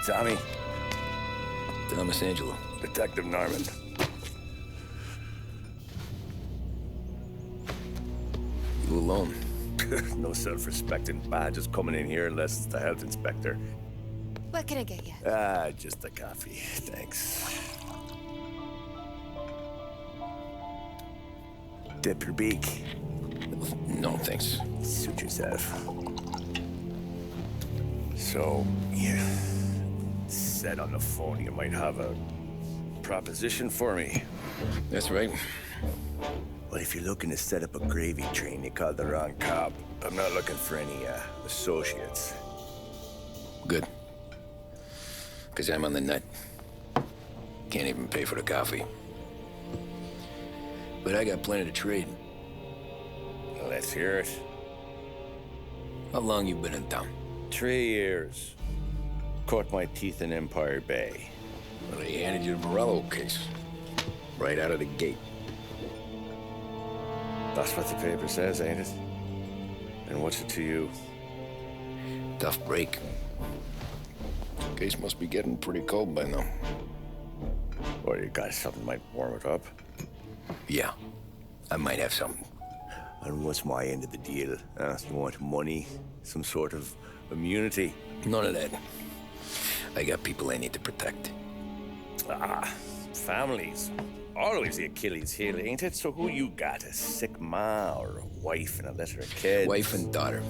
Tommy. Thomas Angelo. Detective Norman. You alone? No self-respecting badges coming in here unless it's the health inspector. What can I get you? Just a coffee, thanks. Dip your beak. No, thanks. Suit yourself. So, you said on the phone you might have a proposition for me. That's right. Well, if you're looking to set up a gravy train, you called the wrong cop. I'm not looking for any, associates. Good. Because I'm on the nut. Can't even pay for the coffee. But I got plenty to trade. Let's hear it. How long you been in town? 3 years. Caught my teeth in Empire Bay. Well, they handed you the Morello case. Right out of the gate. That's what the paper says, ain't it? And what's it to you? Tough break. Case must be getting pretty cold by now. Or you got something might warm it up? Yeah, I might have something. And what's my end of the deal? You want money? Some sort of immunity? None of that. I got people I need to protect. Families. Always the Achilles heel, ain't it? So who you got? A sick ma or a wife and a litter of kids? Wife and daughter.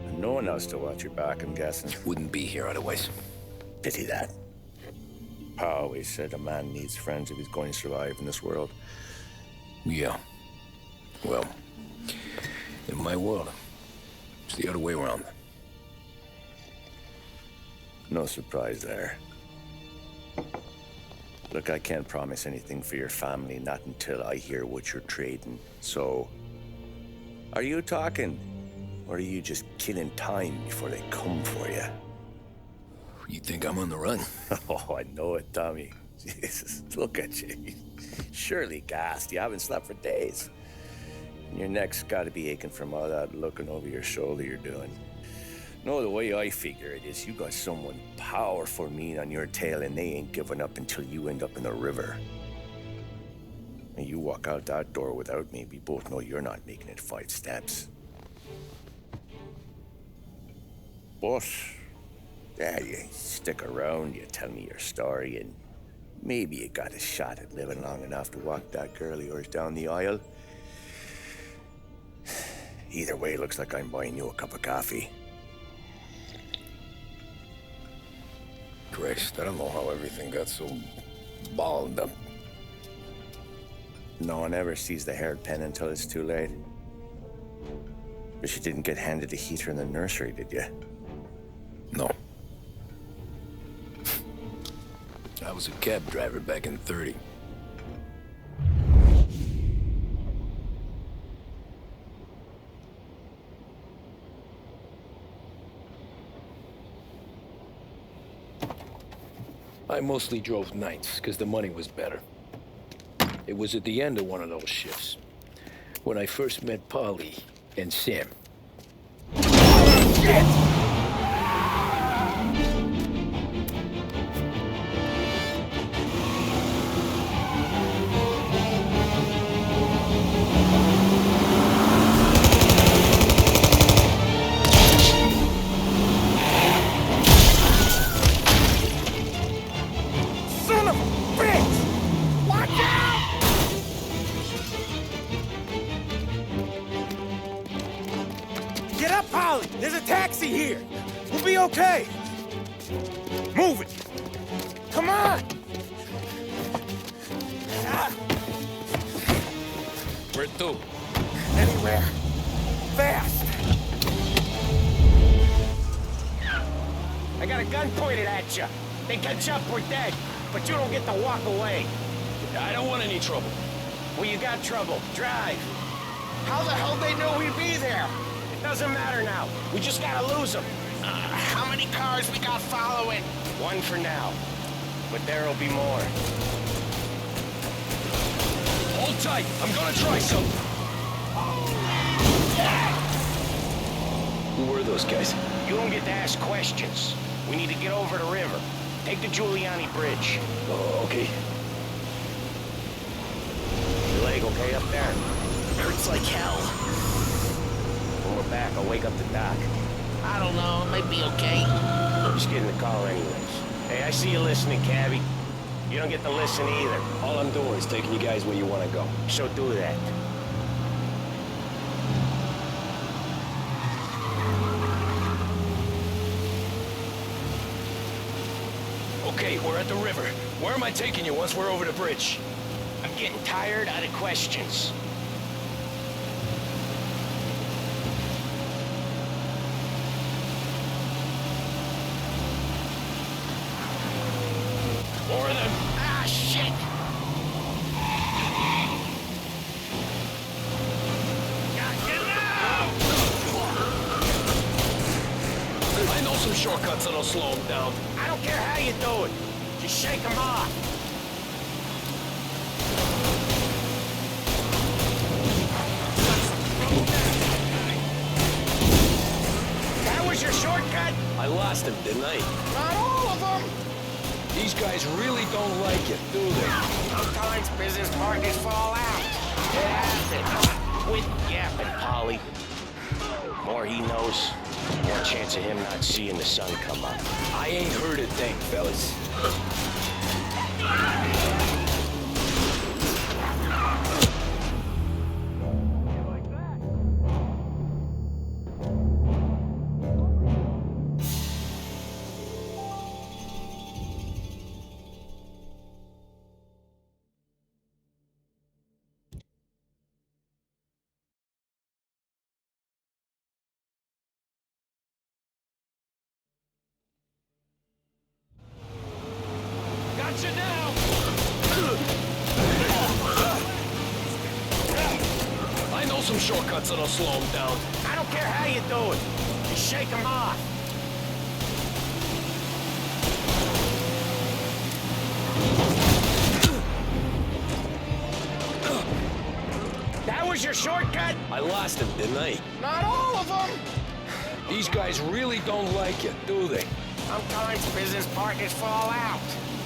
And no one else to watch your back, I'm guessing. Wouldn't be here otherwise. Pity that. Pa always said a man needs friends if he's going to survive in this world. Yeah. Well, in my world, it's the other way around. No surprise there. Look, I can't promise anything for your family, not until I hear what you're trading. So, are you talking? Or are you just killing time before they come for you? You think I'm on the run? Oh, I know it, Tommy. Jesus, look at you. Surely gassed. You haven't slept for days. And your neck's got to be aching from all that looking over your shoulder you're doing. No, the way I figure it is you got someone powerful mean on your tail and they ain't giving up until you end up in the river. And you walk out that door without me, we both know you're not making it 5 steps. But, yeah, you stick around, you tell me your story, and maybe you got a shot at living long enough to walk that girl of yours down the aisle. Either way, looks like I'm buying you a cup of coffee. Christ, I don't know how everything got so balled up. No one ever sees the hairpin until it's too late. But you didn't get handed a heater in the nursery, did you? No. I was a cab driver back in '30. I mostly drove nights, because the money was better. It was at the end of one of those shifts, when I first met Polly and Sam. Shit! There's a taxi here. We'll be okay. Move it. Come on. Where to? Anywhere. Fast. I got a gun pointed at you. They catch up, we're dead. But you don't get to walk away. I don't want any trouble. Well, you got trouble. Drive. How the hell they know we'd be there? Doesn't matter now. We just gotta lose them. How many cars we got following? One for now. But there'll be more. Hold tight. I'm gonna try something. Who were those guys? You don't get to ask questions. We need to get over the river. Take the Giuliani Bridge. Oh, okay. Your leg okay up there? Hurts like hell. When we're back, I'll wake up the doc. I don't know, it might be okay. Just get in the car anyways. Hey, I see you listening, cabbie. You don't get to listen either. All I'm doing is taking you guys where you want to go. So do that. Okay, we're at the river. Where am I taking you once we're over the bridge? I'm getting tired out of questions. More of them. Ah, shit! I know some shortcuts that'll slow them down. I don't care how you do it. Just shake them off. That was your shortcut? I lost him, didn't I? Not all of them. These guys really don't like it, do they? Sometimes business partners fall out. It happens. Quit yapping, Polly. More he knows, more chance of him not seeing the sun come up. I ain't heard a thing, fellas. Gotcha now! I know some shortcuts that'll slow them down. I don't care how you do it. Just shake them off. That was your shortcut? I lost him, didn't I? Not all of them. These guys really don't like it, do they? Sometimes business partners fall out.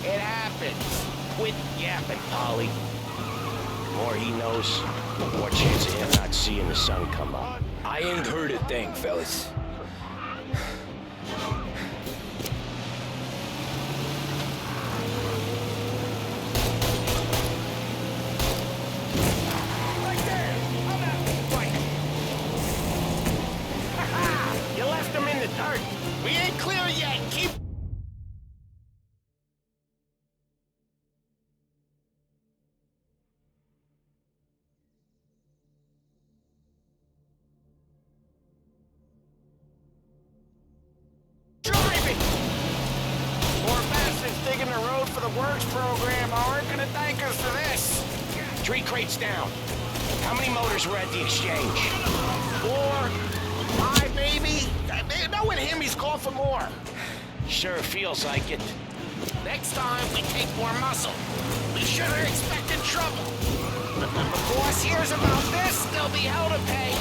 It happens. Quit yapping, Polly. More he knows, more chance of him not seeing the sun come up. I ain't heard a thing, fellas. Right there! I'm out! Right. Ha-ha! You left him in the dirt. We ain't clear yet. Keep... Driving! Poor bastards digging the road for the works program aren't gonna thank us for this. 3 crates down. How many motors were at the exchange? 4, 5 maybe? Knowing him, he's called for more. Sure feels like it. Next time, we take more muscle. We should have expected trouble. If the boss hears about this, there'll be hell to pay.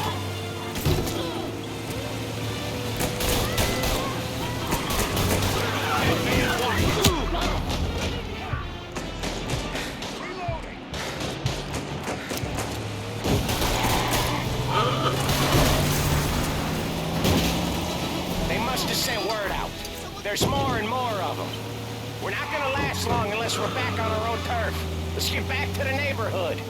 They must have sent word out. There's more and more of them. We're not gonna last long unless we're back on our own turf. Let's get back to the neighborhood.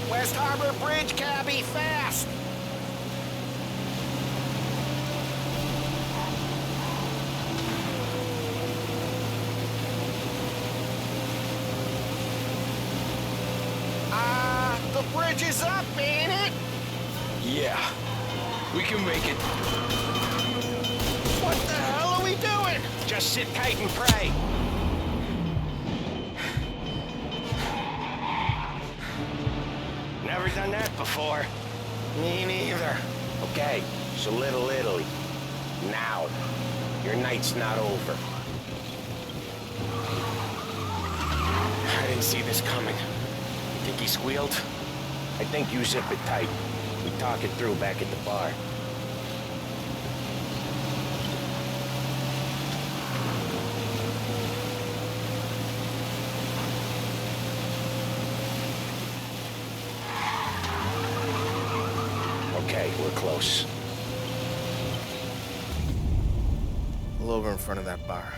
West Harbor Bridge, cabbie, fast! The bridge is up, ain't it? Yeah, we can make it. What the hell are we doing? Just sit tight and pray. Never done that before. Me neither. Okay, so Little Italy. Now. Your night's not over. I didn't see this coming. You think he squealed? I think you zip it tight. We talk it through back at the bar. Okay, we're close. Pull over in front of that bar.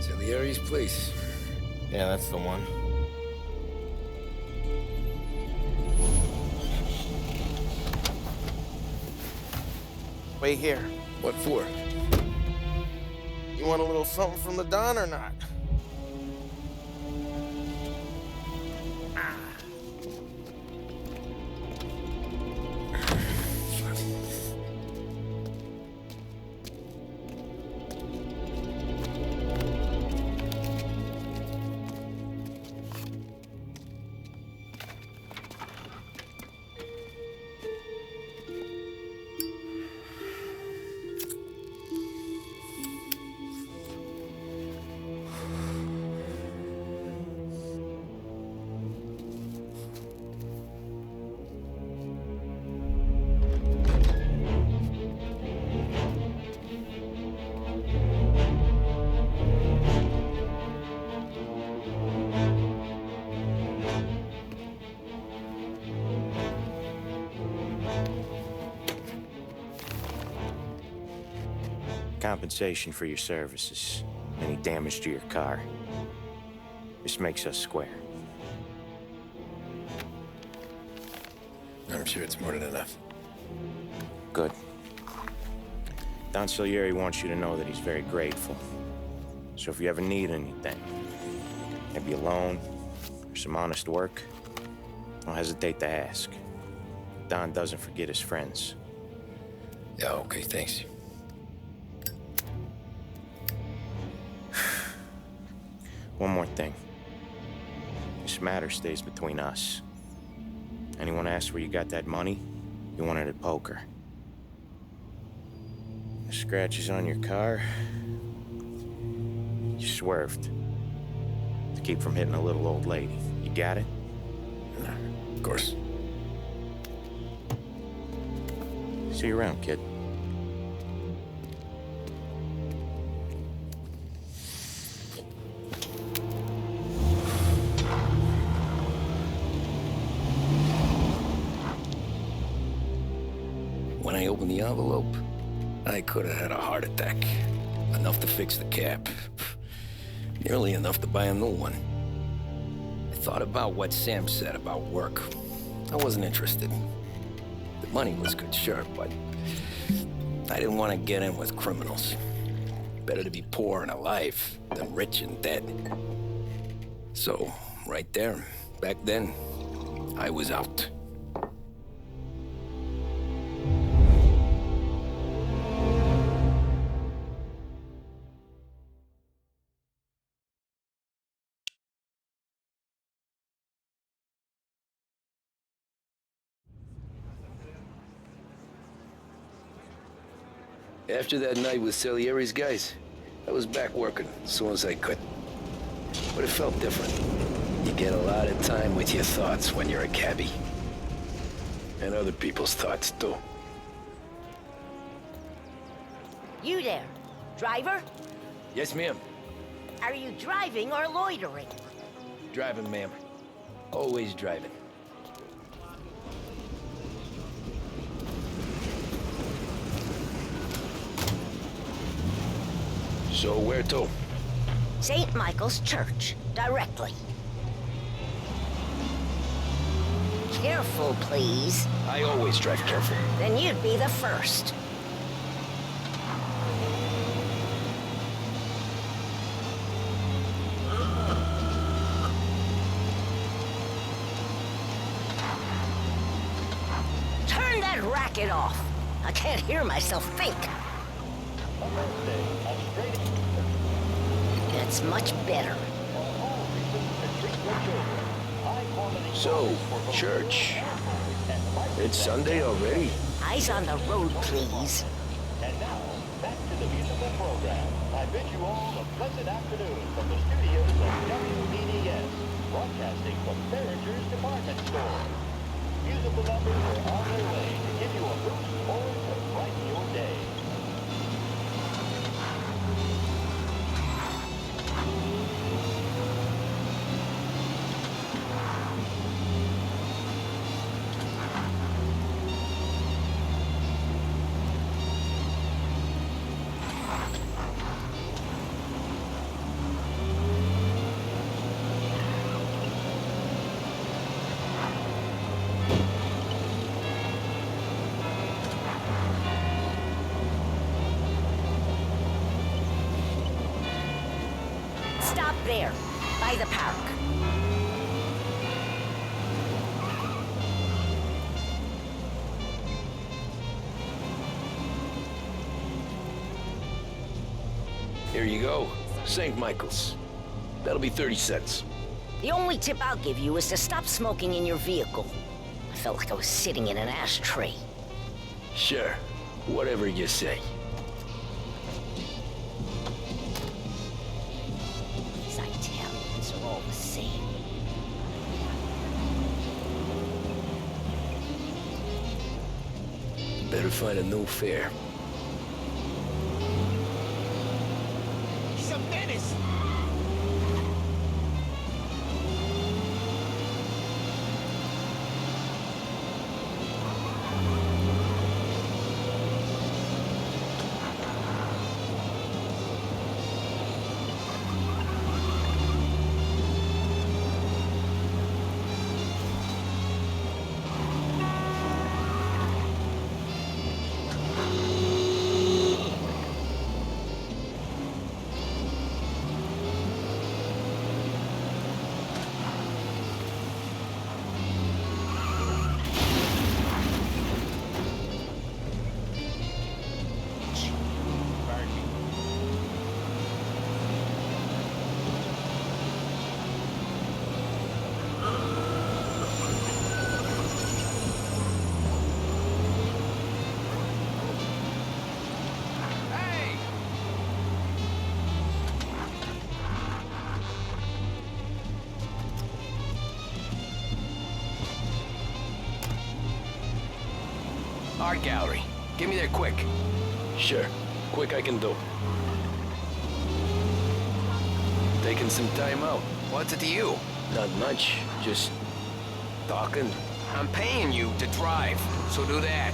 Salieri's place. Yeah, that's the one. Wait here. What for? You want a little something from the Don or not? Compensation for your services. Any damage to your car. This makes us square. I'm sure it's more than enough. Good. Don Salieri wants you to know that he's very grateful. So if you ever need anything, maybe a loan or some honest work, don't hesitate to ask. Don doesn't forget his friends. Yeah, okay, thanks. One more thing. This matter stays between us. Anyone asks where you got that money, you won it at poker. The scratches on your car, you swerved to keep from hitting a little old lady. You got it? Of course. See you around, kid. When I opened the envelope, I could have had a heart attack. Enough to fix the cap. Nearly enough to buy a new one. I thought about what Sam said about work. I wasn't interested. The money was good, sure, but I didn't want to get in with criminals. Better to be poor and alive than rich and dead. So, right there, back then, I was out. After that night with Salieri's guys, I was back working as soon as I could. But it felt different. You get a lot of time with your thoughts when you're a cabbie. And other people's thoughts, too. You there, driver? Yes, ma'am. Are you driving or loitering? Driving, ma'am. Always driving. So where to? St. Michael's Church, directly. Careful, please. I always drive careful. Then you'd be the first. Turn that racket off. I can't hear myself think. That's much better. So, church. It's Sunday already. Eyes on the road, please. program. I bid you all a pleasant afternoon from the studios of WPDS, broadcasting from Behringer's Department Store. Musical numbers are on their way to give you a boost or to brighten your day. Stop there, by the park. Here you go. St. Michael's. That'll be 30 cents. The only tip I'll give you is to stop smoking in your vehicle. I felt like I was sitting in an ashtray. Sure. Whatever you say. These Italians are all the same. Better find a new fare. He's a menace! Art gallery. Get me there quick. Sure. Quick I can do. Taking some time out. What's it to you? Not much. Just talking. I'm paying you to drive, so do that.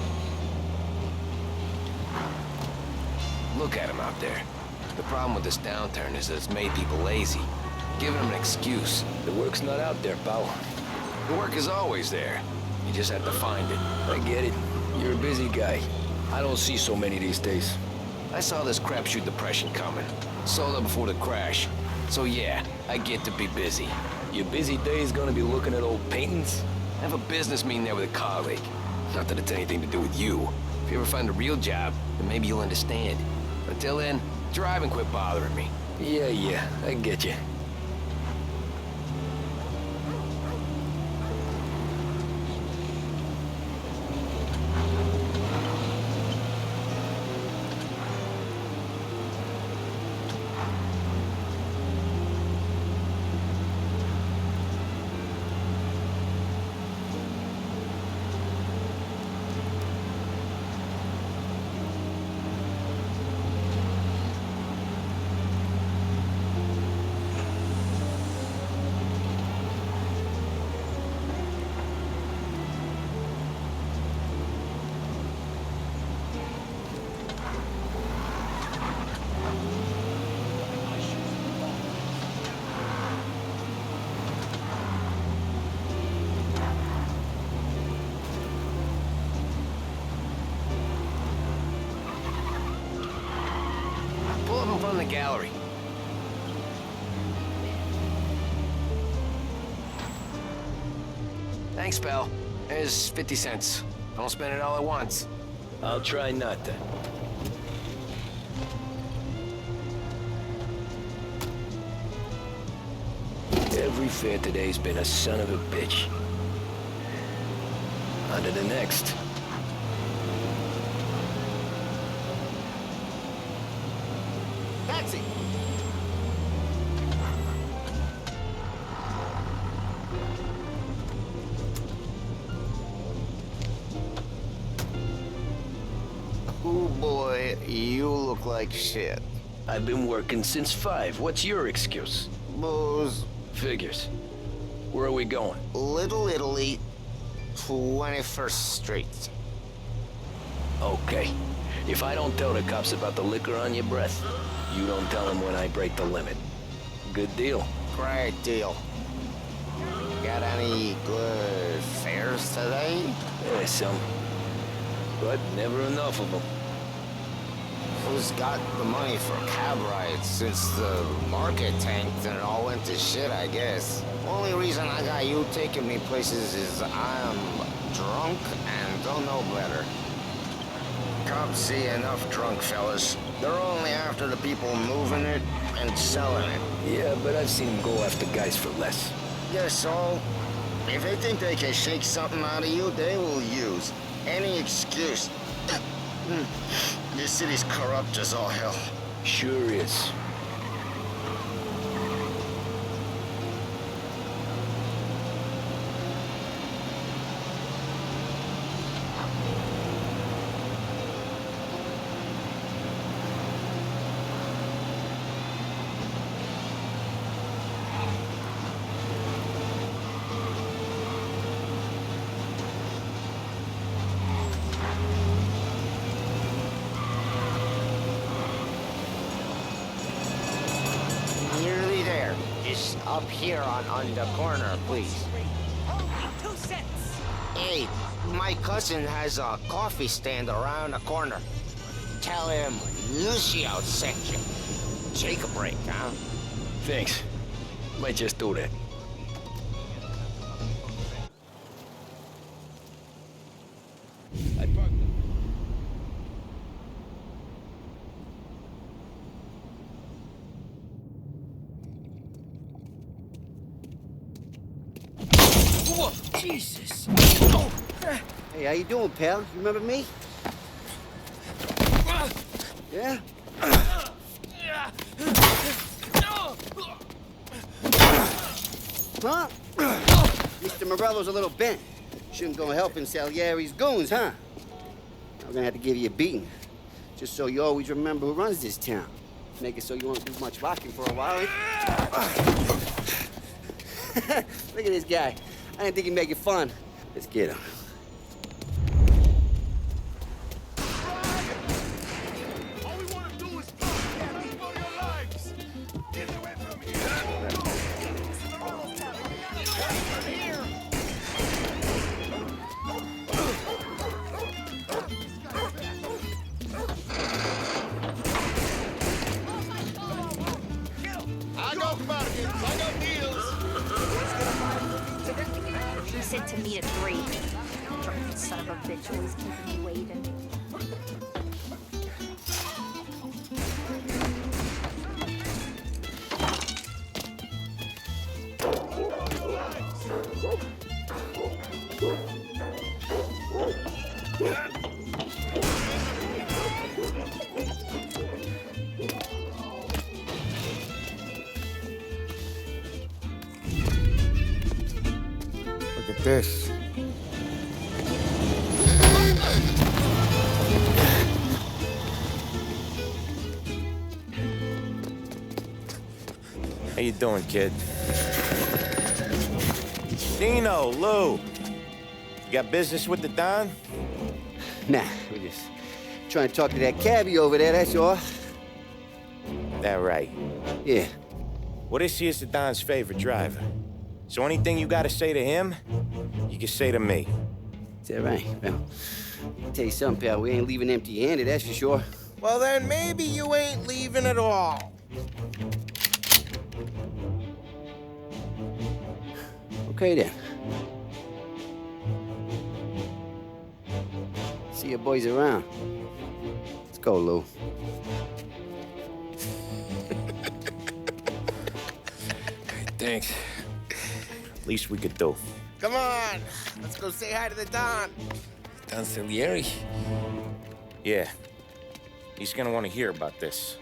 Look at him out there. The problem with this downturn is that it's made people lazy. Giving them an excuse. The work's not out there, pal. The work is always there. You just have to find it. I get it. You're a busy guy. I don't see so many these days. I saw this crapshoot depression coming. Sold up before the crash. So yeah, I get to be busy. Your busy day's gonna be looking at old paintings? I have a business meeting there with a colleague. Not that it's anything to do with you. If you ever find a real job, then maybe you'll understand. Until then, drive and quit bothering me. Yeah, I get you. Pull up in front of the gallery. Thanks, pal. There's 50 cents. Don't spend it all at once. I'll try not to. Every fare today's been a son of a bitch. On to the next. You look like shit. I've been working since 5. What's your excuse? Booze. Figures. Where are we going? Little Italy, 21st Street. Okay. If I don't tell the cops about the liquor on your breath, you don't tell them when I break the limit. Good deal. Great deal. Got any good fares today? Yeah, some. But never enough of them. Who's got the money for cab rides since the market tanked and it all went to shit, I guess? Only reason I got you taking me places is I'm drunk and don't know better. Cops see enough drunk fellas. They're only after the people moving it and selling it. Yeah, but I've seen them go after guys for less. Yes, so if they think they can shake something out of you, they will use any excuse. This city's corrupt as all hell. Sure is. Nearly there. Just up here on the corner, please. Only 2 cents. Hey, my cousin has a coffee stand around the corner. Tell him Lucio sent you. Take a break, huh? Thanks. Might just do that. I parked them. Whoa, Jesus! Hey, how you doing, pal? You remember me? Yeah? Huh? Mr. Morello's a little bent. Shouldn't go helping Salieri's goons, huh? I'm gonna have to give you a beating. Just so you always remember who runs this town. Make it so you won't do much rocking for a while. Look at this guy. I didn't think he'd make it fun. Let's get him. All we want to do is talk for your lives. Get away from here. I go bargains. I got deals. He said to meet at 3. Drunken son of a bitch, always keeping me waiting. Look at this. How you doing, kid? Dino, Lou. You got business with the Don? Nah, we're just trying to talk to that cabbie over there, that's all. That right. Yeah. Well, this here's the Don's favorite driver. So anything you gotta say to him, you can say to me. Is that right? Well, I'll tell you something, pal. We ain't leaving empty-handed, that's for sure. Well, then maybe you ain't leaving at all. Okay, then. See your boys around. Let's go, Lou. Thanks. Least we could do. Come on, let's go say hi to the Don. Don Salieri? Yeah. He's gonna want to hear about this.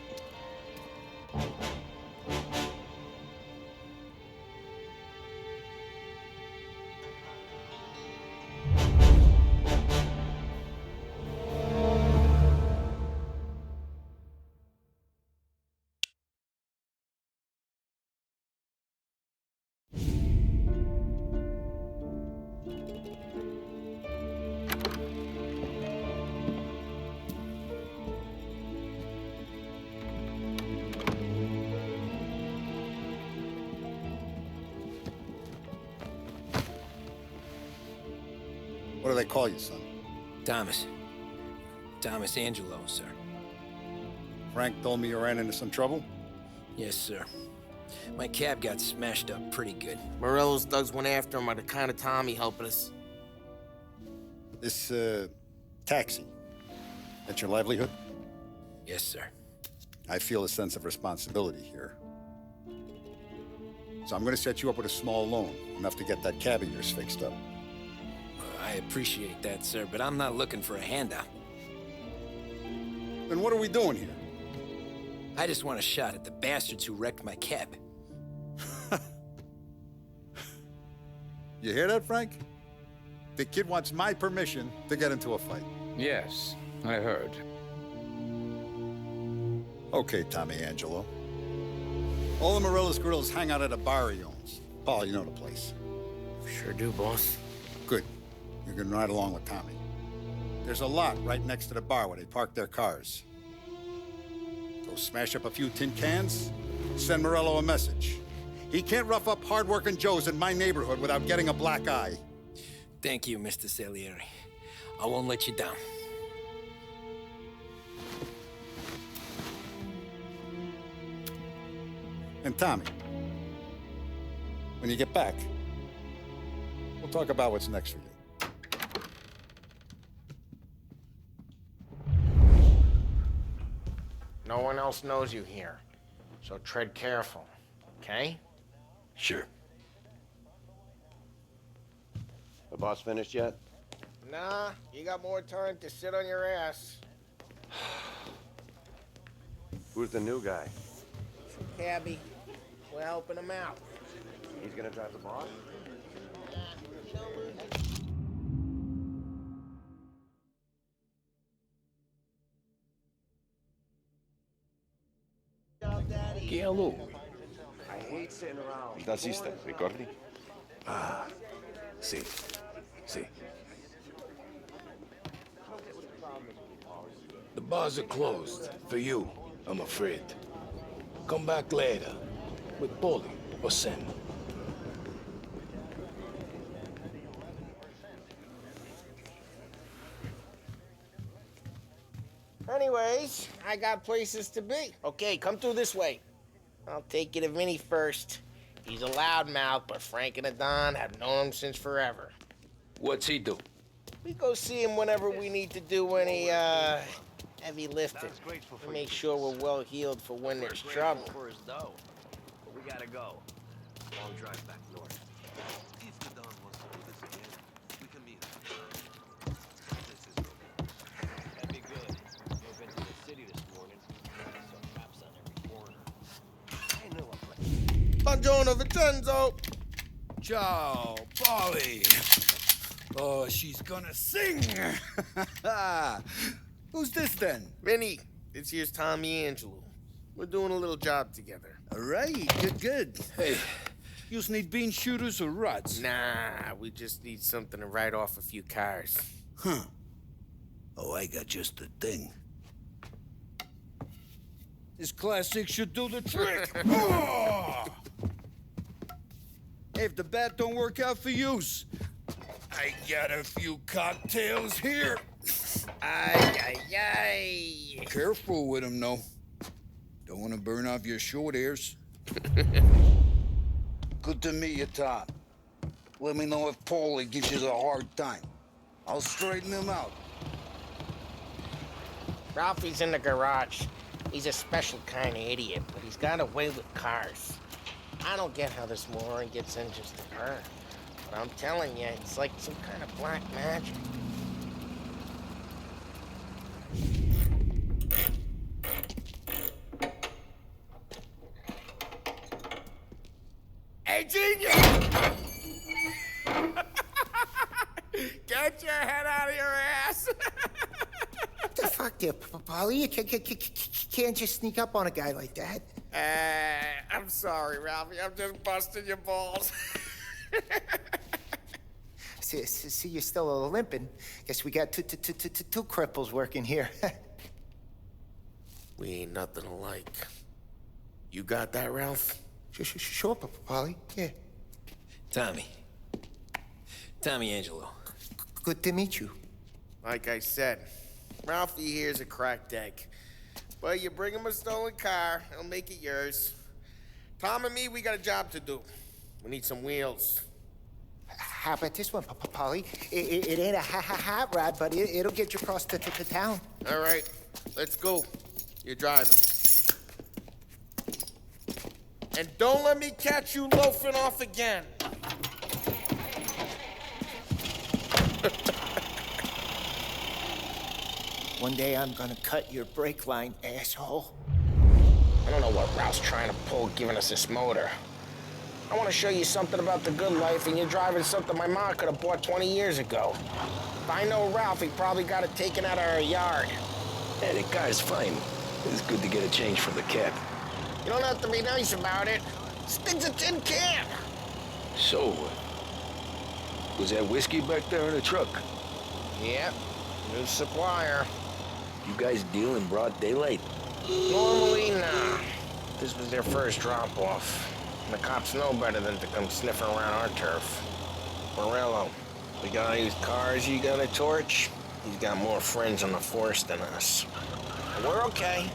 What do they call you, son? Thomas. Thomas Angelo, sir. Frank told me you ran into some trouble? Yes, sir. My cab got smashed up pretty good. Morello's thugs went after him on account of Tommy helping us. This, taxi, that's your livelihood? Yes, sir. I feel a sense of responsibility here. So I'm gonna set you up with a small loan, enough to get that cab of yours fixed up. I appreciate that, sir, but I'm not looking for a handout. Then what are we doing here? I just want a shot at the bastards who wrecked my cab. You hear that, Frank? The kid wants my permission to get into a fight. Yes, I heard. Okay, Tommy Angelo. All the Morello's grills hang out at a bar he owns. Paul, you know the place. Sure do, boss. Good. You can ride along with Tommy. There's a lot right next to the bar where they park their cars. Go smash up a few tin cans, send Morello a message. He can't rough up hard-working Joes in my neighborhood without getting a black eye. Thank you, Mr. Salieri. I won't let you down. And Tommy, when you get back, we'll talk about what's next for you. No one else knows you here, so tread careful, okay? Sure. The boss finished yet? Nah, you got more time to sit on your ass. Who's the new guy? Cabby, we're helping him out. He's gonna drive the boss? ¿Qué aló? I hate sitting around. ¿Naciste, Ricordi? Ah, sí, sí. The bars are closed. For you, I'm afraid. Come back later. With Paulie or Sam. Anyways, I got places to be. Okay, come through this way. I'll take you to Vinny first. He's a loudmouth, but Frank and the Don have known him since forever. What's he do? We go see him whenever we need to do any, heavy lifting. To make sure we're well healed for when there's trouble. For his dough. But we gotta go. Long drive back north. If the Don wants to do this again, we can meet him. This is okay. That'd be good. Drove into the city this morning. Saw cops on every corner. I knew a place. Buongiorno, Vincenzo! Ciao, Polly. Oh, she's gonna sing. Who's this then? Vinny, this here's Tommy Angelo. We're doing a little job together. All right, good. Hey, you need bean shooters or rods? Nah, we just need something to write off a few cars. Huh. Oh, I got just the thing. This classic should do the trick. Oh! Hey, if the bat don't work out for use, I got a few cocktails here. Ay, ay, ay. Careful with them, though. Don't want to burn off your short hairs. Good to meet you, Tom. Let me know if Paulie gives you a hard time. I'll straighten him out. Ralphie's in the garage. He's a special kind of idiot, but he's got a way with cars. I don't get how this moron gets in just to burn. But I'm telling you, it's like some kind of black magic. Hey, genius! Get your head out of your ass! What the fuck there, Polly? You can't just sneak up on a guy like that. I'm sorry, Ralphie. I'm just busting your balls. See, you're still limping. Guess we got two cripples working here. We ain't nothing alike. You got that, Ralph? Sure, Polly. Yeah. Tommy Angelo. Good to meet you. Like I said, Ralphie here's a cracked egg. But you bring him a stolen car, he'll make it yours. Tom and me, we got a job to do. We need some wheels. How about this one, Polly? It ain't a hot rod, but it'll get you across to town. All right, let's go. You're driving. And don't let me catch you loafing off again. One day I'm gonna cut your brake line, asshole. I don't know what Ralph's trying to pull giving us this motor. I want to show you something about the good life, and you're driving something my mom could have bought 20 years ago. If I know Ralph, he probably got it taken out of our yard. Yeah, the car's fine. It's good to get a change from the cab. You don't have to be nice about it. Stig's a tin can. So, was that whiskey back there in the truck? Yep, new supplier. You guys deal in broad daylight? Normally, nah. This was their first drop-off. And the cops know better than to come sniffing around our turf. Morello, the guy whose cars you got a torch, he's got more friends on the force than us. But we're okay,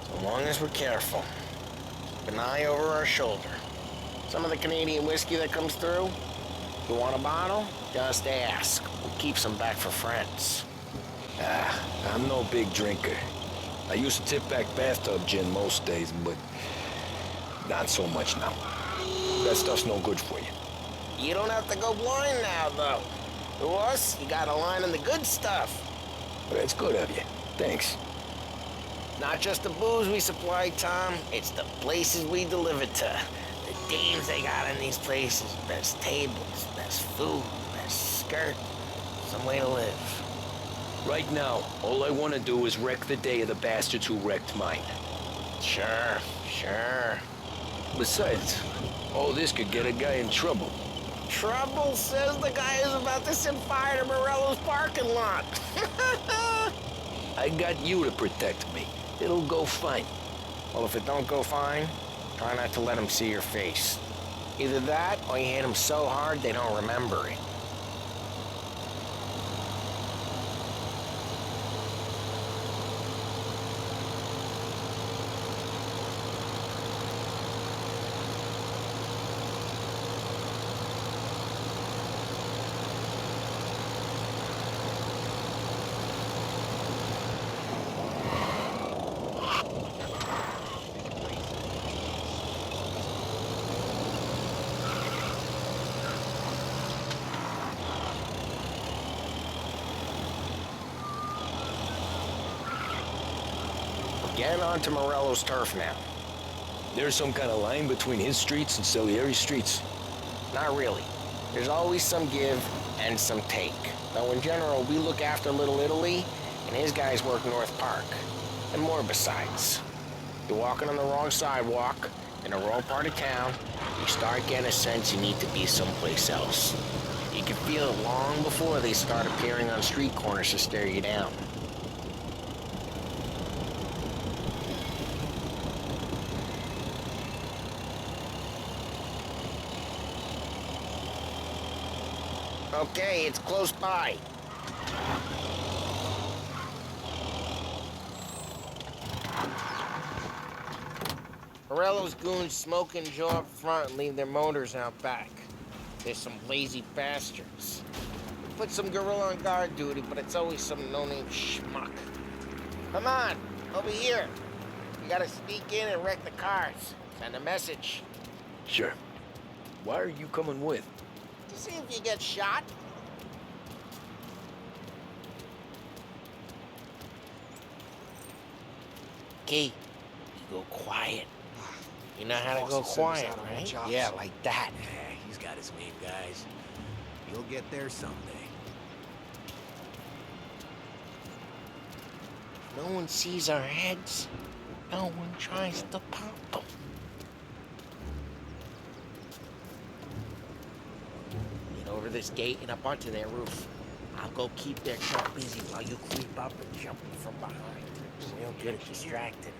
so long as we're careful. Keep an eye over our shoulder. Some of the Canadian whiskey that comes through, you want a bottle? Just ask. We keep some back for friends. I'm no big drinker. I used to tip back bathtub gin most days, but not so much now. That stuff's no good for you. You don't have to go blind now, though. To us, you got a line on the good stuff. Well, that's good of you. Thanks. Not just the booze we supply, Tom. It's the places we deliver to. The dames they got in these places. Best tables, best food, best skirt. Some way to live. Right now, all I want to do is wreck the day of the bastards who wrecked mine. Sure. Besides, all this could get a guy in trouble. Trouble says the guy is about to set fire to Morello's parking lot. I got you to protect me. It'll go fine. Well, if it don't go fine, try not to let them see your face. Either that, or you hit them so hard they don't remember it. Get onto Morello's turf now. There's some kind of line between his streets and Salieri's streets? Not really. There's always some give and some take. Though in general, we look after Little Italy, and his guys work North Park. And more besides. You're walking on the wrong sidewalk, in the wrong part of town, you start getting a sense you need to be someplace else. You can feel it long before they start appearing on street corners to stare you down. Okay, it's close by. Morello's goons smoke and jaw up front and leave their motors out back. They're some lazy bastards. We put some gorilla on guard duty, but it's always some no-name schmuck. Come on, over here. You gotta sneak in and wreck the cars. Send a message. Sure. Why are you coming with? To see if you get shot. Key, you go quiet. You know how to go quiet, right? Yeah, like that. Yeah, he's got his name, guys. You'll get there someday. No one sees our heads. No one tries to pop them. Get over this gate and up onto their roof. I'll go keep their truck busy while you creep up and jump me from behind. Real good at distracting.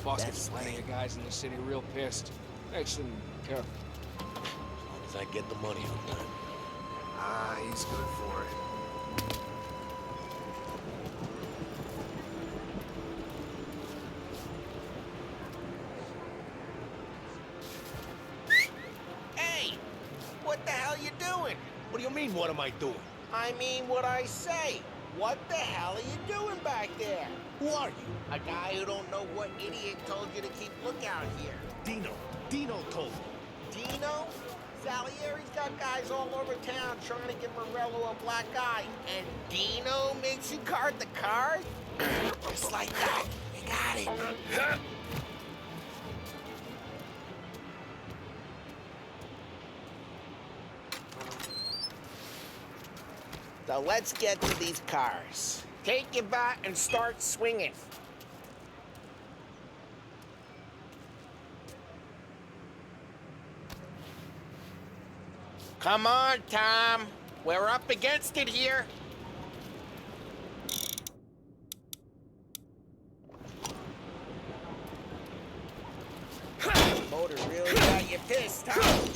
Boss gets plenty of guys in the city real pissed. Makes them careful. As long as I get the money on time. Ah, he's good for it. Hey! What the hell you doing? What do you mean, what am I doing? I mean what I say. What the hell are you doing back there? Who are you? A guy who don't know what idiot told you to keep lookout here. Dino. Dino told me. Dino? Salieri's got guys all over town trying to give Morello a black eye. And Dino makes you guard the card? Just like that. You got it. So let's get to these cars. Take your bat and start swinging. Come on, Tom. We're up against it here. Motor really got you pissed, huh?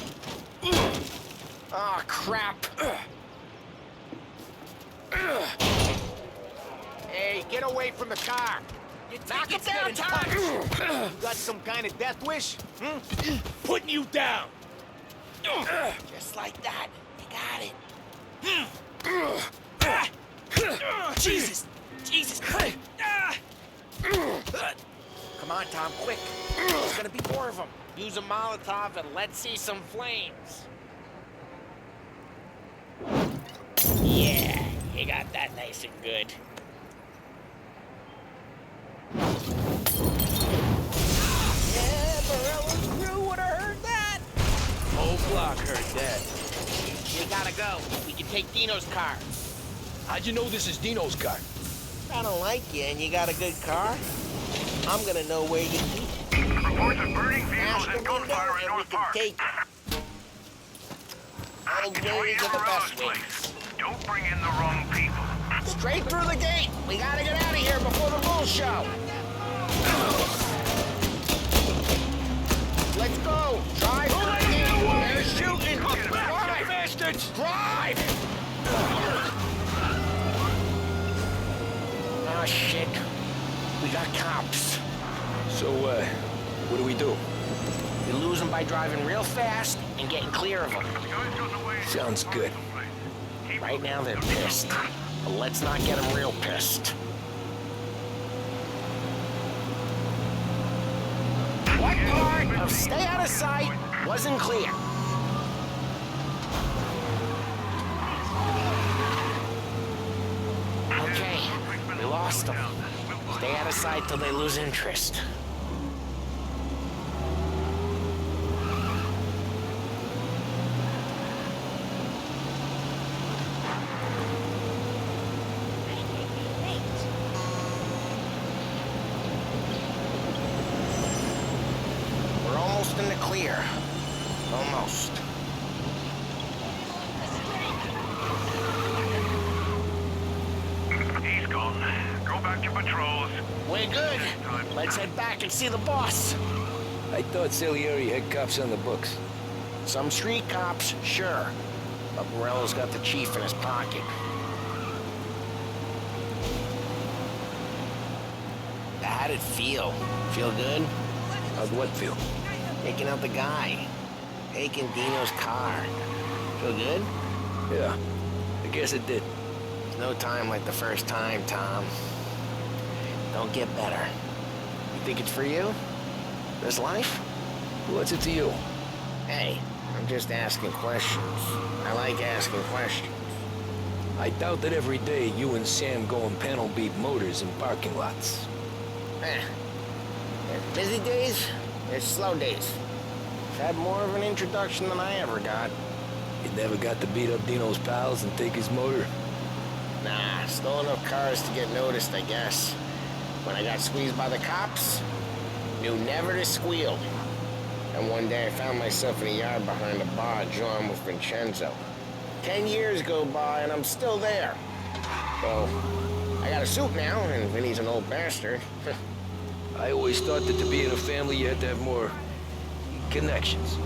Oh, crap. Hey, get away from the car. Knock him down, Tom! You got some kind of death wish? Putting you down. Just like that. You got it. Jesus! Jesus! Come on, Tom, quick. There's gonna be more of them. Use a Molotov and let's see some flames. Yeah, you got that nice and good. Yeah, Morello's crew would have heard that. Whole block heard that. You gotta go. We can take Dino's car. How'd you know this is Dino's car? I don't like you and you got a good car. I'm gonna know where you keep it. Reports of burning vehicles and gunfire in North Park. Take it. Old ways are the best ways. Don't bring in the wrong people. Straight through the gate. We gotta get out of here before the rules show. Let's go. Drive to the gate. They're shooting. Drive, bastards. Drive. Oh, shit. We got cops. So, what do we do? We lose them by driving real fast and getting clear of them. Sounds good. Right now they're pissed, but let's not get them real pissed. What part of stay out of sight wasn't clear? Okay, we lost them. Stay out of sight till they lose interest. We're almost in the clear. Almost. He's gone. Go back to patrols. We're good. Let's head back and see the boss. I thought Salieri had cops on the books. Some street cops, sure. But Morello's got the chief in his pocket. How'd it feel? Feel good? How'd what feel? Taking out the guy. Taking Dino's car. Feel good? Yeah, I guess it did. There's no time like the first time, Tom. Don't get better. You think it's for you? This life? What's it to you? Hey, I'm just asking questions. I like asking questions. I doubt that every day you and Sam go and panel beat motors in parking lots. There's busy days, there's slow days. I've had more of an introduction than I ever got. You never got to beat up Dino's pals and take his motor? Nah, stole enough cars to get noticed, I guess. When I got squeezed by the cops, knew never to squeal. And one day I found myself in a yard behind a bar drawn with Vincenzo. 10 years go by and I'm still there. So, I got a suit now, and Vinny's an old bastard. I always thought that to be in a family you had to have more connections.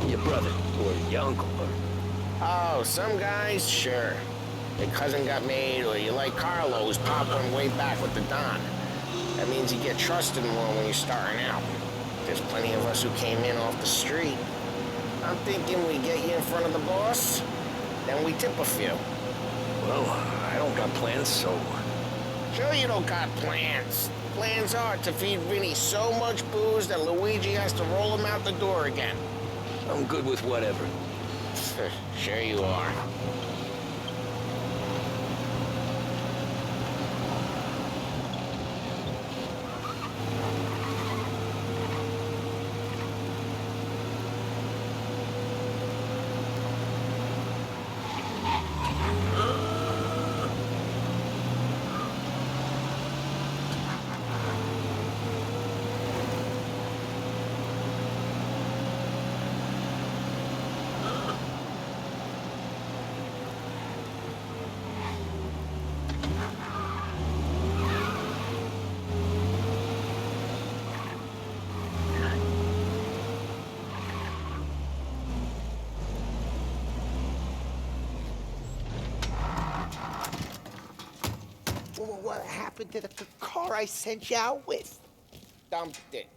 Your brother, or your uncle, or Oh, some guys, sure. Your cousin got made, or you like Carlos, pop one way back with the Don. That means you get trusted more when you're starting out. There's plenty of us who came in off the street. I'm thinking we get you in front of the boss, then we tip a few. Well, I don't got plans, so... Sure you don't got plans. Plans are to feed Vinny so much booze that Luigi has to roll him out the door again. I'm good with whatever. Sure you are. What happened to the car I sent you out with? Dumped it.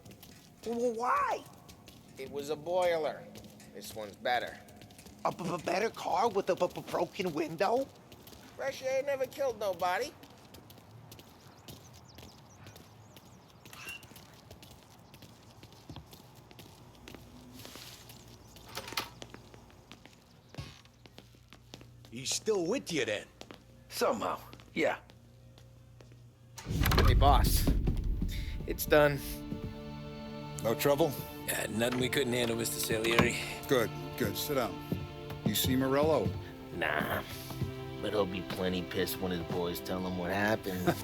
Why? It was a boiler. This one's better. A better car with a broken window? Fresh air never killed nobody. He's still with you then? Somehow, yeah. Hey, boss. It's done. No trouble? Nothing we couldn't handle, Mr. Salieri. Good, good. Sit down. You see Morello? Nah. But he'll be plenty pissed when his boys tell him what happened.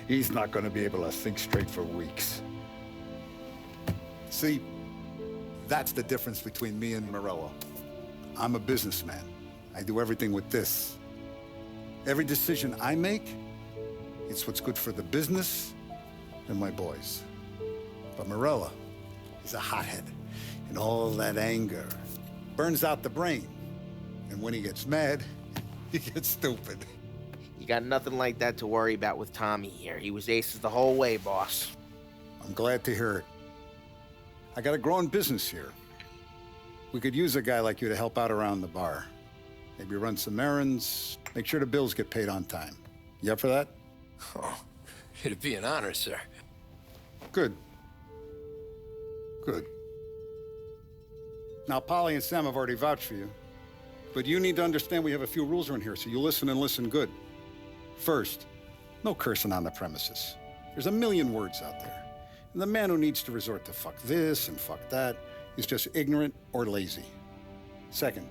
He's not going to be able to think straight for weeks. See, that's the difference between me and Morello. I'm a businessman. I do everything with this. Every decision I make, it's what's good for the business and my boys. But Morello is a hothead, and all that anger burns out the brain. And when he gets mad, he gets stupid. You got nothing like that to worry about with Tommy here. He was aces the whole way, boss. I'm glad to hear it. I got a growing business here. We could use a guy like you to help out around the bar. Maybe run some errands, make sure the bills get paid on time. You up for that? Oh, it'd be an honor, sir. Good. Good. Now, Polly and Sam have already vouched for you. But you need to understand we have a few rules around here, so you listen and listen good. First, no cursing on the premises. There's a million words out there. And the man who needs to resort to fuck this and fuck that is just ignorant or lazy. Second,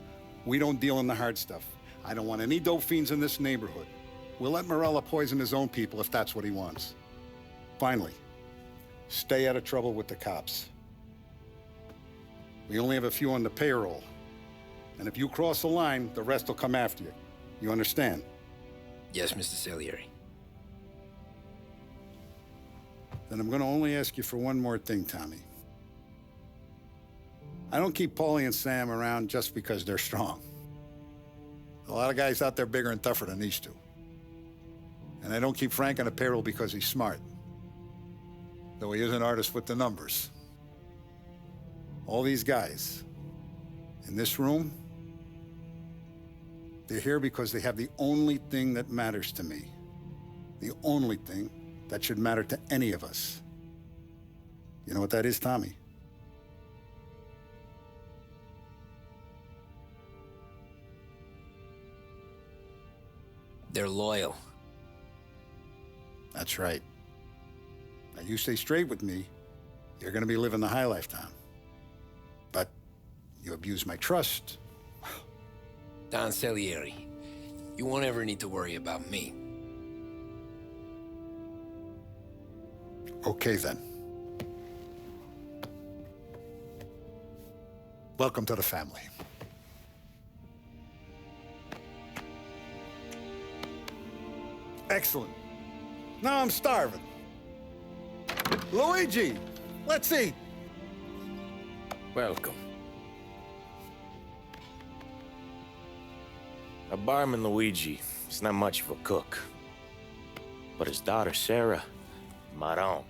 we don't deal in the hard stuff. I don't want any dope fiends in this neighborhood. We'll let Morello poison his own people if that's what he wants. Finally, stay out of trouble with the cops. We only have a few on the payroll. And if you cross the line, the rest will come after you. You understand? Yes, Mr. Salieri. Then I'm going to only ask you for one more thing, Tommy. I don't keep Paulie and Sam around just because they're strong. A lot of guys out there bigger and tougher than these two. And I don't keep Frank on the payroll because he's smart. Though he is an artist with the numbers. All these guys in this room, they're here because they have the only thing that matters to me. The only thing that should matter to any of us. You know what that is, Tommy? They're loyal. That's right. Now, you stay straight with me, you're gonna be living the high life, Tom. But you abuse my trust. Don Salieri, you won't ever need to worry about me. Okay, then. Welcome to the family. Excellent. Now I'm starving. Luigi, let's eat. Welcome. A barman Luigi is not much of a cook. But his daughter Sarah, Maron.